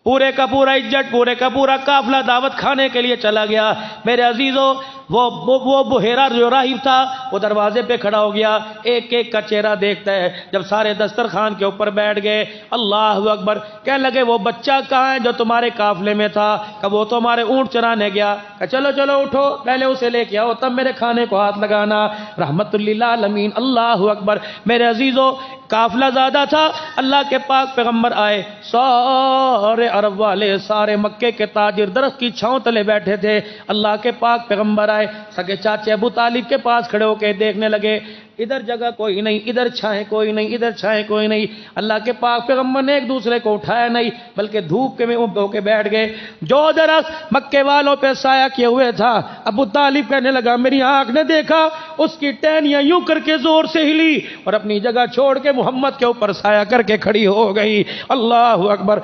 پورے کا پورا عزت، پورے کا پورا قافلہ دعوت کھانے کے لیے چلا گیا۔ میرے عزیزوں، وہ بحیرہ جو راہب تھا وہ دروازے پہ کھڑا ہو گیا، ایک ایک کا چہرہ دیکھتا ہے۔ جب سارے دسترخوان کے اوپر بیٹھ گئے، اللہ اکبر، کہنے لگے وہ بچہ کہاں ہے جو تمہارے قافلے میں تھا؟ کہ وہ تو ہمارے اونٹ چرانے گیا۔ کہ چلو چلو اٹھو، پہلے اسے لے کے آؤ تب میرے کھانے کو ہاتھ لگانا۔ رحمت للعالمین، اللہ اکبر۔ میرے عزیزوں، قافلہ زیادہ تھا، اللہ کے پاک پیغمبر آئے، سارے عرب والے، سارے مکے کے تاجر درخت کی چھاؤں تلے بیٹھے تھے۔ اللہ کے پاک پیغمبر آئے، سگے چاچے ابو طالب کے پاس کھڑے ہو کے دیکھنے لگے، ادھر جگہ کوئی نہیں، ادھر چھائیں کوئی نہیں، ادھر چھائیں کوئی نہیں۔ اللہ کے پاک پیغمبر نے ایک دوسرے کو اٹھایا نہیں، بلکہ دھوپ کے میں ہو کے بیٹھ گئے۔ جو درخت مکے والوں پہ سایہ کیے ہوئے تھا، ابو طالب کہنے لگا میری آنکھ نے دیکھا، اس کی ٹہنیاں یوں کر کے زور سے ہلی اور اپنی جگہ چھوڑ کے محمد کے اوپر سایہ کر کے کھڑی ہو گئی۔ اللہ اکبر۔